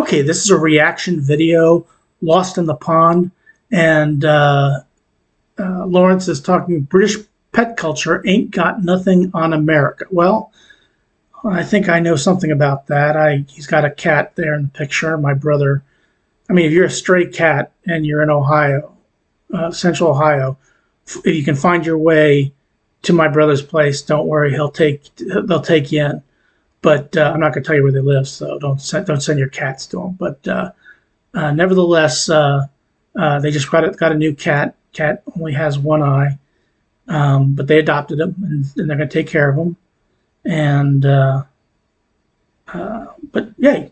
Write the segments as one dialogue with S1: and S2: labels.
S1: Okay, this is a reaction video, Lost in the Pond, and Lawrence is talking British pet culture ain't got nothing on America. Well, I think I know something about that. He's got a cat there in the picture. My brother, I mean, if you're a stray cat and you're in Ohio, Central Ohio, if you can find your way to my brother's place, don't worry, they'll take you in. But I'm not going to tell you where they live, so don't send your cats to them. But nevertheless, they just got a new cat. Cat only has one eye, but they adopted him, and they're going to take care of him. And but yay,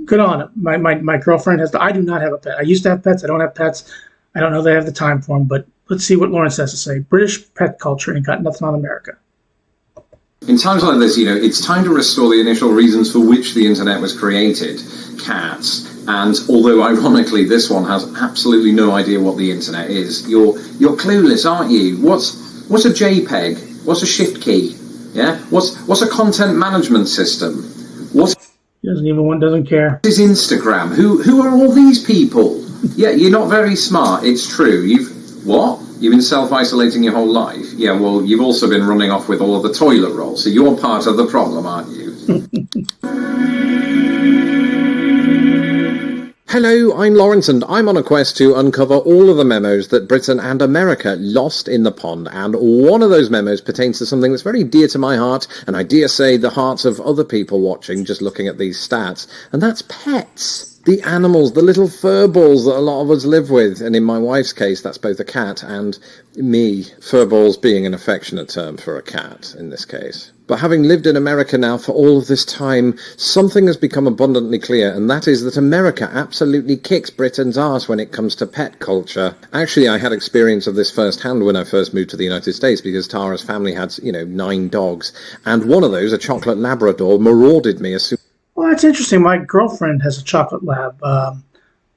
S1: good on it. My girlfriend has. I do not have a pet. I used to have pets. I don't have pets. I don't know that I have the time for them. But let's see what Lawrence has to say. British pet culture ain't got nothing on America.
S2: In times like this, it's time to restore the initial reasons for which the internet was created, cats. And although, ironically, this one has absolutely no idea what the internet is, you're clueless, aren't you? What's a JPEG? What's a shift key? Yeah? What's a content management system?
S1: He doesn't care.
S2: What is Instagram? Who are all these people? Yeah, you're not very smart, it's true. You've been self-isolating your whole life? Yeah, well, you've also been running off with all of the toilet roll, so you're part of the problem, aren't you?
S3: Hello, I'm Lawrence, and I'm on a quest to uncover all of the memos that Britain and America lost in the pond, and one of those memos pertains to something that's very dear to my heart, and I dare say the hearts of other people watching, just looking at these stats, and that's pets. The animals, the little fur balls that a lot of us live with, and in my wife's case, that's both a cat and me. Fur balls being an affectionate term for a cat, in this case. But having lived in America now for all of this time, something has become abundantly clear, and that is that America absolutely kicks Britain's arse when it comes to pet culture. Actually, I had experience of this firsthand when I first moved to the United States, because Tara's family had, 9 dogs, and one of those, a chocolate Labrador, marauded me as soon.
S1: Well, that's interesting. My girlfriend has a chocolate lab,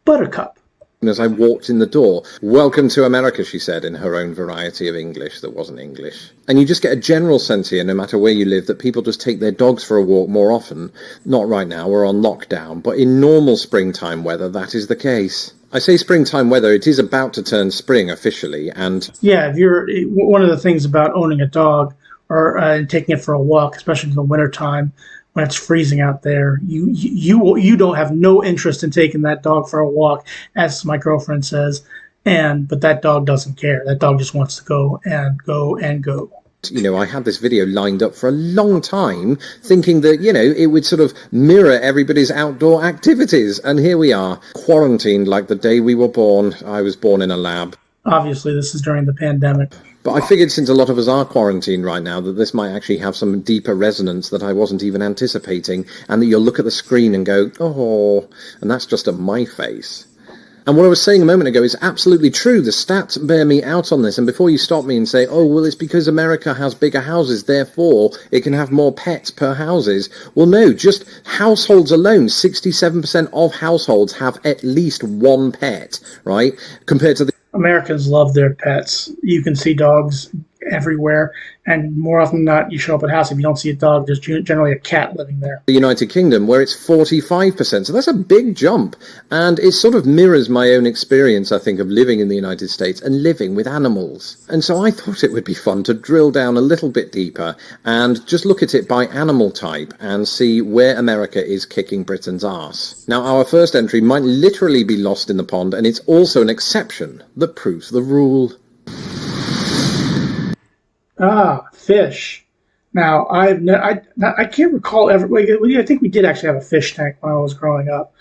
S1: Buttercup.
S3: As I walked in the door. Welcome to America, she said in her own variety of English that wasn't English. And you just get a general sense here, no matter where you live, that people just take their dogs for a walk more often. Not right now, we're on lockdown, but in normal springtime weather, that is the case. I say springtime weather, it is about to turn spring officially, and...
S1: Yeah, one of the things about owning a dog or taking it for a walk, especially in the wintertime, when it's freezing out there, you don't have no interest in taking that dog for a walk, as my girlfriend says, but that dog doesn't care. That dog just wants to go and go and go.
S3: I had this video lined up for a long time, thinking that, it would sort of mirror everybody's outdoor activities. And here we are, quarantined like the day we were born. I was born in a lab.
S1: Obviously, this is during the pandemic.
S3: But I figured since a lot of us are quarantined right now that this might actually have some deeper resonance that I wasn't even anticipating, and that you'll look at the screen and go, oh, and that's just at my face. And what I was saying a moment ago is absolutely true. The stats bear me out on this, and before you stop me and say, oh, well, it's because America has bigger houses, therefore it can have more pets per houses. Well, no, just households alone, 67% of households have at least one pet, right? Compared to the...
S1: Americans love their pets. You can see dogs everywhere, and more often than not, you show up at a house, if you don't see a dog, there's generally a cat living there.
S3: The United Kingdom, where it's 45%, so that's a big jump, and it sort of mirrors my own experience, I think, of living in the United States and living with animals. And so I thought it would be fun to drill down a little bit deeper and just look at it by animal type and see where America is kicking Britain's arse. Now, our first entry might literally be lost in the pond, and it's also an exception that proves the rule.
S1: Fish. Now, I can't recall ever. I think we did actually have a fish tank when I was growing up,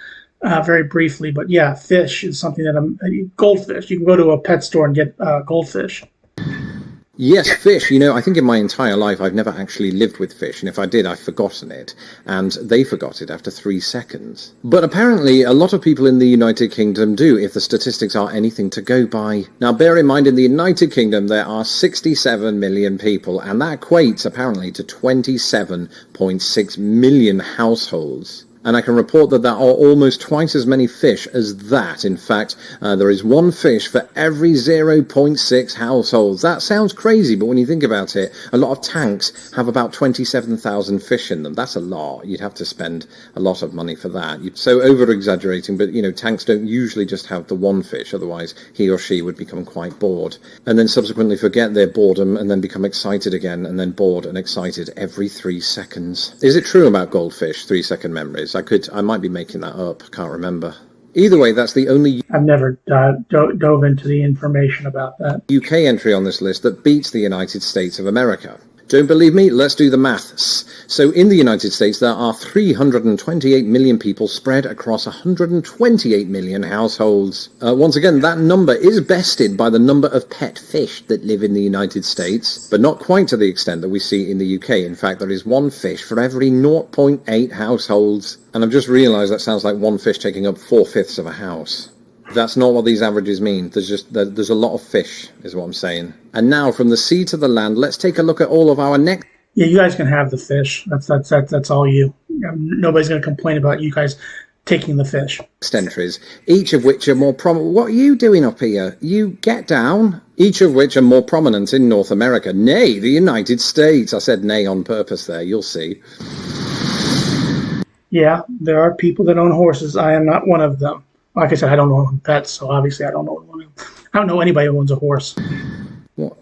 S1: very briefly. But yeah, fish is something that goldfish. You can go to a pet store and get goldfish.
S3: Yes, fish. I think in my entire life I've never actually lived with fish, and if I did, I've forgotten it, and they forgot it after 3 seconds. But apparently a lot of people in the United Kingdom do, if the statistics are anything to go by. Now, bear in mind, in the United Kingdom there are 67 million people, and that equates apparently to 27.6 million households. And I can report that there are almost twice as many fish as that. In fact, there is one fish for every 0.6 households. That sounds crazy, but when you think about it, a lot of tanks have about 27,000 fish in them. That's a lot. You'd have to spend a lot of money for that. So over-exaggerating, but, tanks don't usually just have the one fish. Otherwise, he or she would become quite bored. And then subsequently forget their boredom and then become excited again, and then bored and excited every 3 seconds. Is it true about goldfish, 3-second memories? I might be making that up. Can't remember. Either way, that's the only
S1: I've never dove into the information about that.
S3: UK entry on this list that beats the United States of America. Don't believe me? Let's do the maths. So in the United States, there are 328 million people spread across 128 million households. Once again, that number is bested by the number of pet fish that live in the United States, but not quite to the extent that we see in the UK. In fact, there is one fish for every 0.8 households. And I've just realised that sounds like one fish taking up 4/5 of a house. That's not what these averages mean. There's a lot of fish, is what I'm saying. And now, from the sea to the land, let's take a look at all of our next...
S1: Yeah, you guys can have the fish. That's all you. Nobody's going to complain about you guys taking the fish.
S3: Entries, each of which are more prominent... What are you doing up here? You get down. Each of which are more prominent in North America. Nay, the United States. I said nay on purpose there, you'll see.
S1: Yeah, there are people that own horses. I am not one of them. Like I said, I don't own pets, so obviously I don't know anybody who owns a horse.
S3: What?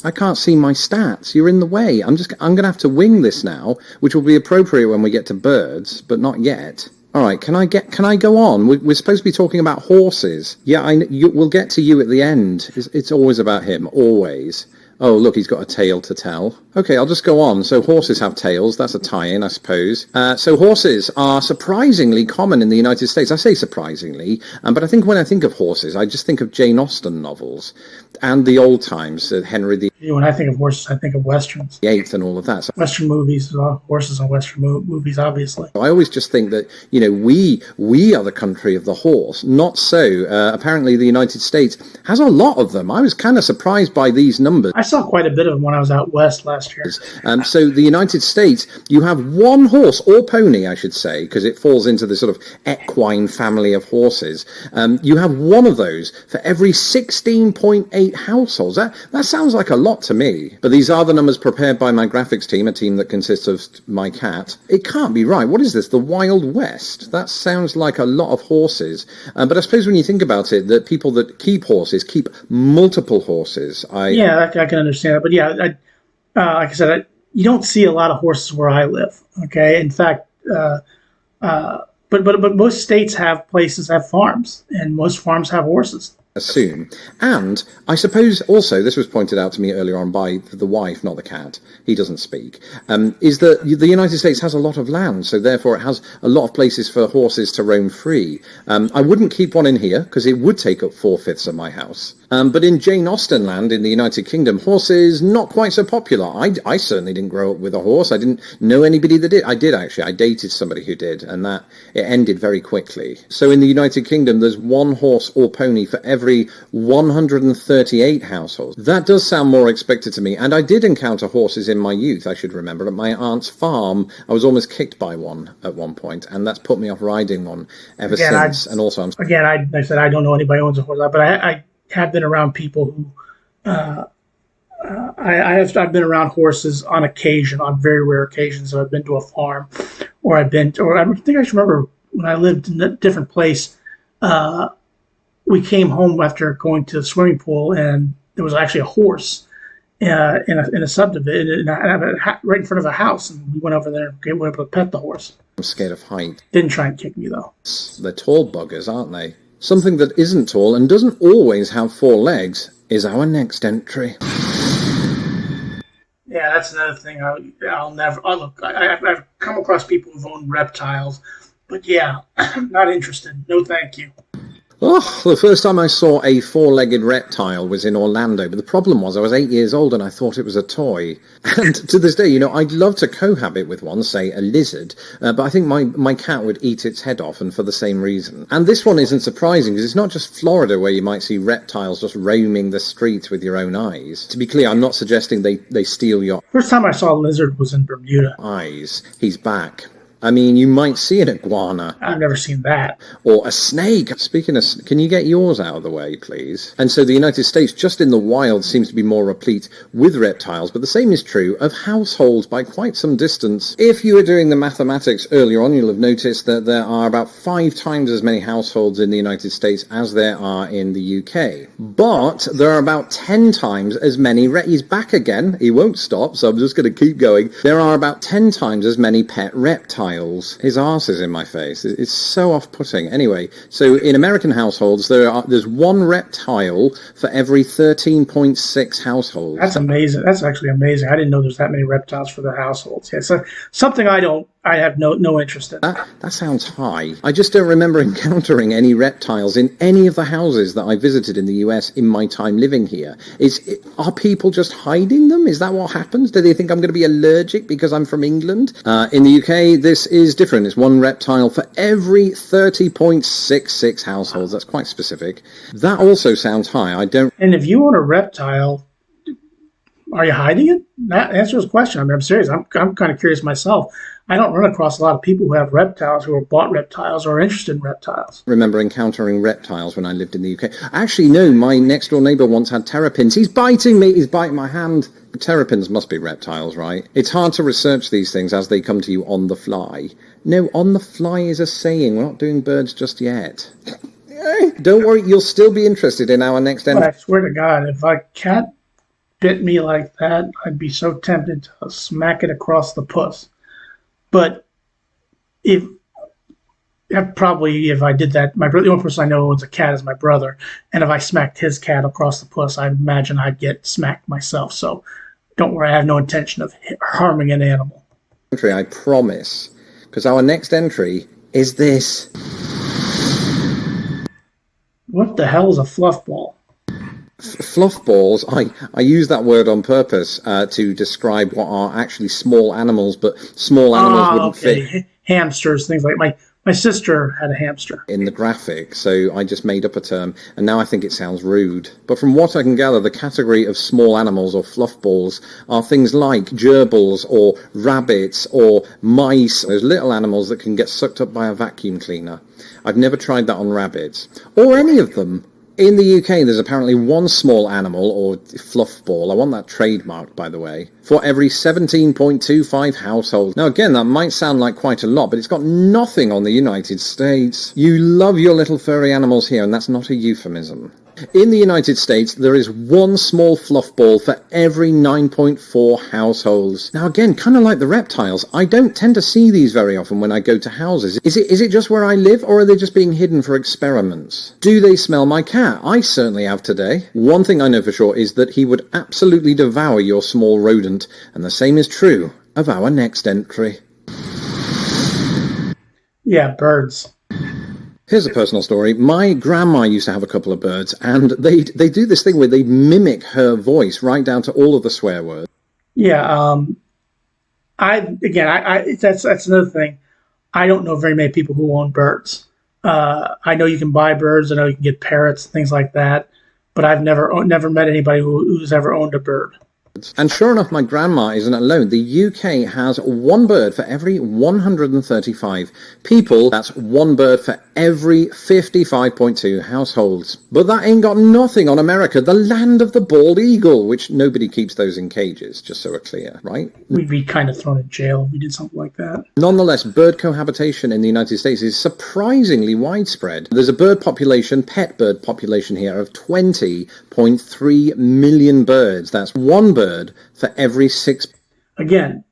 S3: I can't see my stats. You're in the way. I'm going to have to wing this now, which will be appropriate when we get to birds, but not yet. All right, can I go on? We're supposed to be talking about horses. Yeah, we'll get to you at the end. It's always about him, always. Oh, look, he's got a tale to tell. Okay, I'll just go on. So horses have tails. That's a tie-in, I suppose. So horses are surprisingly common in the United States. I say surprisingly, but I think when I think of horses, I just think of Jane Austen novels and the old times, Henry the
S1: When I think of horses, I think of westerns.
S3: VIII and all of that. So
S1: Western movies, horses and Western movies, obviously.
S3: I always just think that, we are the country of the horse. Not so. Apparently the United States has a lot of them. I was kind of surprised by these numbers.
S1: I saw quite a bit of them when I was out west last year.
S3: So the United States, you have one horse, or pony, I should say, because it falls into the sort of equine family of horses. You have one of those for every 16.8 households. That sounds like a lot to me. But these are the numbers prepared by my graphics team, a team that consists of my cat. It can't be right. What is this? The Wild West? That sounds like a lot of horses. But I suppose when you think about it, that people that keep horses keep multiple horses.
S1: Yeah, I can understand that. But yeah, like I said, you don't see a lot of horses where I live. Okay, in fact, but most states have farms, and most farms have horses.
S3: Soon. And I suppose also, this was pointed out to me earlier on by the wife, not the cat, he doesn't speak, is that the United States has a lot of land, so therefore it has a lot of places for horses to roam free. I wouldn't keep one in here, because it would take up 4/5 of my house. But in Jane Austen land in the United Kingdom, horses not quite so popular. I certainly didn't grow up with a horse. I didn't know anybody that did. I did, actually. I dated somebody who did, and that it ended very quickly. So in the United Kingdom, there's one horse or pony for every 138 households. That does sound more expected to me, and I did encounter horses in my youth, I should remember. At my aunt's farm, I was almost kicked by one at one point, and that's put me off riding one ever since. And also,
S1: I said I don't know anybody who owns a horse, but I have been around people who I've been around horses on occasion, on very rare occasions. So I've been to a farm, or I think I should remember when I lived in a different place. We came home after going to the swimming pool, and there was actually a horse in a subdivision right in front of a house, and we went over there and went up to pet the horse.
S3: I'm scared of height.
S1: Didn't try and kick me though.
S3: They're tall buggers, aren't they? Something that isn't tall and doesn't always have 4 legs is our next entry.
S1: Yeah, that's another thing I'll never... look, I've come across people who've owned reptiles, but yeah, I'm not interested. No, thank you.
S3: Oh, the first time I saw a 4-legged reptile was in Orlando, but the problem was I was 8 years old and I thought it was a toy. And to this day, I'd love to cohabit with one, say a lizard, but I think my cat would eat its head off, and for the same reason. And this one isn't surprising, because it's not just Florida where you might see reptiles just roaming the streets with your own eyes. To be clear, I'm not suggesting they steal your
S1: First time I saw a lizard was in Bermuda.
S3: eyes. He's back. I mean, you might see an iguana.
S1: I've never seen that.
S3: Or a snake. Speaking of, can you get yours out of the way, please? And so the United States, just in the wild, seems to be more replete with reptiles, but the same is true of households by quite some distance. If you were doing the mathematics earlier on, you'll have noticed that there are about 5 times as many households in the United States as there are in the UK. But there are about 10 times as many, he's back again, he won't stop, so I'm just going to keep going. There are about 10 times as many pet reptiles. His arse is in my face. It's so off-putting. Anyway, so in American households, there's 1 reptile for every 13.6 households.
S1: That's amazing. That's actually amazing. I didn't know there's that many reptiles for the households. Yeah, so something I have no interest in.
S3: That sounds high. I just don't remember encountering any reptiles in any of the houses that I visited in the US in my time living here. Are people just hiding them? Is that what happens? Do they think I'm going to be allergic because I'm from England? In the UK, this is different. It's 1 reptile for every 30.66 households. That's quite specific. That also sounds high.
S1: And if you own a reptile, are you hiding it? That answers the question. I mean, I'm serious. I'm kind of curious myself. I don't run across a lot of people who have reptiles, who have bought reptiles or are interested in reptiles.
S3: Remember encountering reptiles when I lived in the UK. Actually, no, my next door neighbour once had terrapins. He's biting me. He's biting my hand. Terrapins must be reptiles, right? It's hard to research these things as they come to you on the fly. No, on the fly is a saying. We're not doing birds just yet. Don't worry, you'll still be interested in our next entry.
S1: I swear to God, if a cat bit me like that, I'd be so tempted to smack it across the puss. But if I did that, the only person I know who owns a cat is my brother, and if I smacked his cat across the puss, I imagine I'd get smacked myself. So don't worry, I have no intention of harming an animal.
S3: I promise, because our next entry is this.
S1: What the hell is a fluff ball?
S3: Fluff balls, I use that word on purpose to describe what are actually small animals, but small animals wouldn't fit.
S1: Hamsters, things like my sister had a hamster.
S3: In the graphic, so I just made up a term, and now I think it sounds rude. But from what I can gather, the category of small animals or fluff balls are things like gerbils or rabbits or mice, those little animals that can get sucked up by a vacuum cleaner. I've never tried that on rabbits, or any of them. In the UK, there's apparently 1 small animal, or fluff ball, I want that trademarked, by the way, for every 17.25 households. Now, again, that might sound like quite a lot, but it's got nothing on the United States. You love your little furry animals here, and that's not a euphemism. In the United States, there is 1 small fluff ball for every 9.4 households. Now again, kind of like the reptiles, I don't tend to see these very often when I go to houses. Is it just where I live, or are they just being hidden for experiments? Do they smell my cat? I certainly have today. One thing I know for sure is that he would absolutely devour your small rodent, and the same is true of our next entry.
S1: Yeah, birds.
S3: Here's a personal story. My grandma used to have a couple of birds, and they do this thing where they mimic her voice right down to all of the swear words.
S1: Yeah, that's another thing. I don't know very many people who own birds. I know you can buy birds. I know you can get parrots, things like that. But I've never met anybody who's ever owned a bird.
S3: And sure enough, my grandma isn't alone. The UK has 1 bird for every 135 people. That's 1 bird for every 55.2 households. But that ain't got nothing on America, the land of the bald eagle, which nobody keeps those in cages, just so we're clear, right?
S1: We'd be kind of thrown in jail if we did something like that.
S3: Nonetheless, bird cohabitation in the United States is surprisingly widespread. There's a pet bird population here of 20.3 million birds. That's 1 bird for every 6.
S1: Again,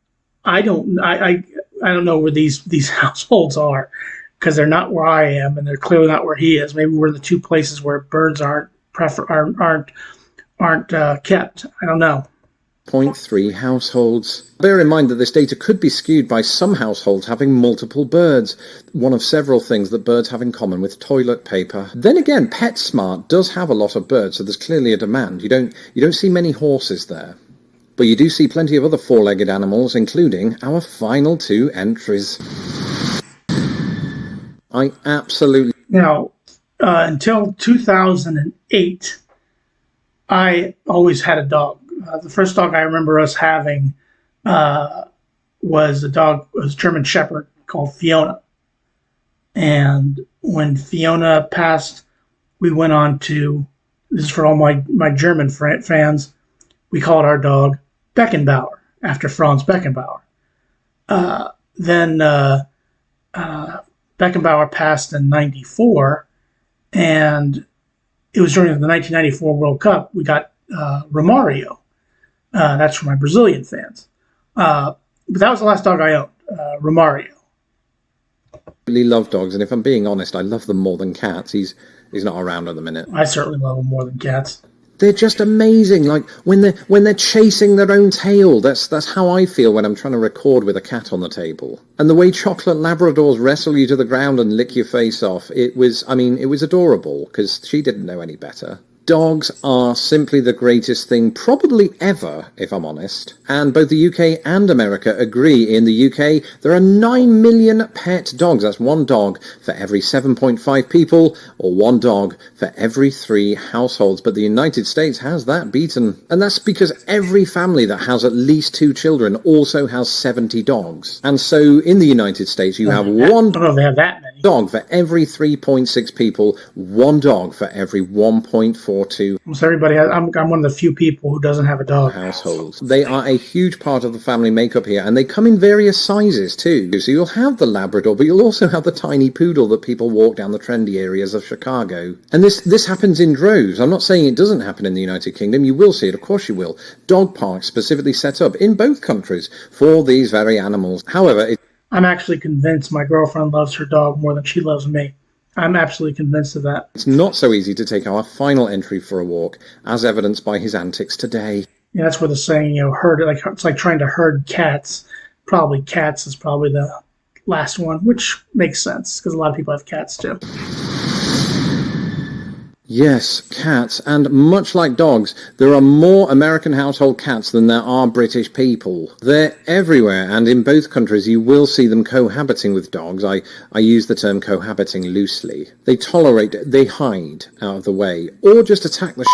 S1: I don't know where these households are, because they're not where I am, and they're clearly not where he is. Maybe we're in the 2 places where birds aren't kept. I don't know.
S3: 0.3 households. Bear in mind that this data could be skewed by some households having multiple birds, one of several things that birds have in common with toilet paper. Then again, PetSmart does have a lot of birds, so there's clearly a demand. You don't see many horses there. But you do see plenty of other 4-legged animals, including our final 2 entries. I absolutely...
S1: Now, until 2008, I always had a dog. The first dog I remember us having was a German Shepherd called Fiona. And when Fiona passed, we went on to, this is for all my German fans, we called our dog Beckenbauer, after Franz Beckenbauer. Then Beckenbauer passed in 94, and it was during the 1994 World Cup. We got Romario. That's for my Brazilian fans. But that was the last dog I owned, Romario.
S3: I really love dogs, and if I'm being honest, I love them more than cats. He's not around at the minute.
S1: I certainly love them more than cats.
S3: They're just amazing. Like when they're chasing their own tail. That's how I feel when I'm trying to record with a cat on the table. And the way chocolate Labradors wrestle you to the ground and lick your face off, it was adorable, because she didn't know any better. Dogs are simply the greatest thing probably ever, if I'm honest. And both the UK and America agree. In the UK, there are 9 million pet dogs. That's one dog for every 7.5 people, or one dog for every 3 households. But the United States has that beaten. And that's because every family that has at least 2 children also has 70 dogs. And so in the United States, you have one
S1: I don't know if they have that many.
S3: Dog for every 3.6 people, one dog for every 1.42
S1: Almost everybody has. I'm one of the few people who doesn't have a dog.
S3: households. They are a huge part of the family makeup here, and they come in various sizes too. So you'll have the Labrador, but you'll also have the tiny poodle that people walk down the trendy areas of Chicago. And this happens in droves. I'm not saying it doesn't happen in the United Kingdom. You will see it, of course you will. Dog parks specifically set up in both countries for these very animals. However,
S1: I'm actually convinced my girlfriend loves her dog more than she loves me. I'm absolutely convinced of that.
S3: it's not so easy to take our final entry for a walk, as evidenced by his antics today.
S1: Yeah, that's where the saying, herd, like it's like trying to herd cats. Probably cats is probably the last one, which makes sense because a lot of people have cats too.
S3: Yes, cats, and much like dogs, there are more American household cats than there are British people. They're everywhere, and in both countries you will see them cohabiting with dogs. I use the term cohabiting loosely. They tolerate, they hide out of the way, or just attack the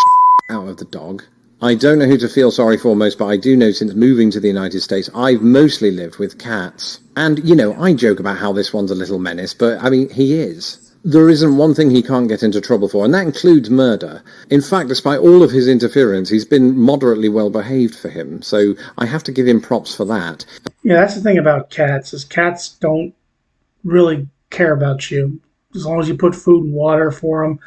S3: out of the dog. I don't know who to feel sorry for most, but I do know since moving to the United States, I've mostly lived with cats. And, I joke about how this one's a little menace, but, he is. There isn't one thing he can't get into trouble for, and that includes murder. In fact, despite all of his interference, he's been moderately well behaved for him, so I have to give him props for that.
S1: Yeah, that's the thing about cats, is cats don't really care about you. As long as you put food and water for them,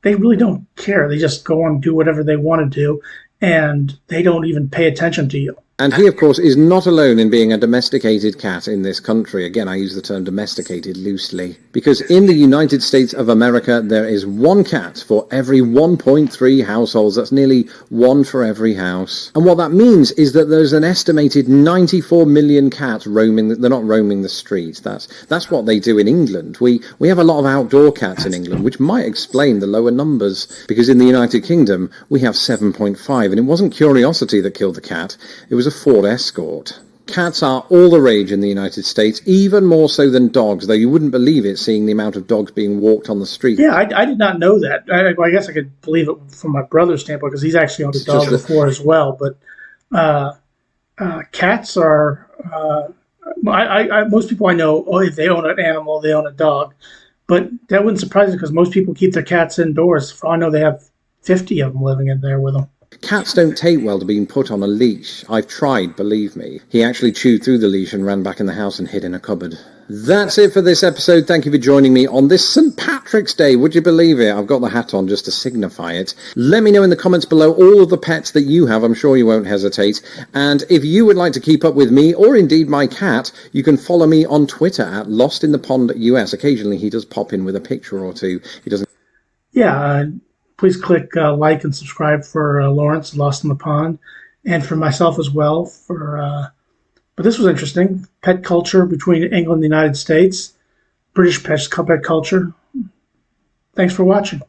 S1: they really don't care. They just go on and do whatever they want to do, and they don't even pay attention to you.
S3: And he, of course, is not alone in being a domesticated cat in this country. Again, I use the term domesticated loosely. Because in the United States of America, there is one cat for every 1.3 households. That's nearly one for every house. And what that means is that there's an estimated 94 million cats roaming. They're not roaming the streets. That's what they do in England. We have a lot of outdoor cats in England, which might explain the lower numbers. Because in the United Kingdom, we have 7.5. And it wasn't curiosity that killed the cat. It was a Ford Escort. Cats are all the rage in the United States, even more so than dogs, though you wouldn't believe it seeing the amount of dogs being walked on the street.
S1: Yeah, I did not know that. I guess I could believe it from my brother's standpoint because he's actually owned a dog before as well. But cats are, most people I know, if they own an animal, they own a dog. But that wouldn't surprise me because most people keep their cats indoors. For all I know, they have 50 of them living in there with them.
S3: Cats don't take well to being put on a leash. I've tried, believe me. He actually chewed through the leash and ran back in the house and hid in a cupboard. That's it for this episode. Thank you for joining me on this St. Patrick's Day. Would you believe it? I've got the hat on just to signify it. Let me know in the comments below all of the pets that you have. I'm sure you won't hesitate. And if you would like to keep up with me, or indeed my cat, you can follow me on Twitter at LostInThePondUS. Occasionally he does pop in with a picture or two. He doesn't...
S1: Yeah, please click like and subscribe for Lawrence, Lost in the Pond, and for myself as well. But this was interesting. Pet culture between England and the United States. British pet culture. Thanks for watching.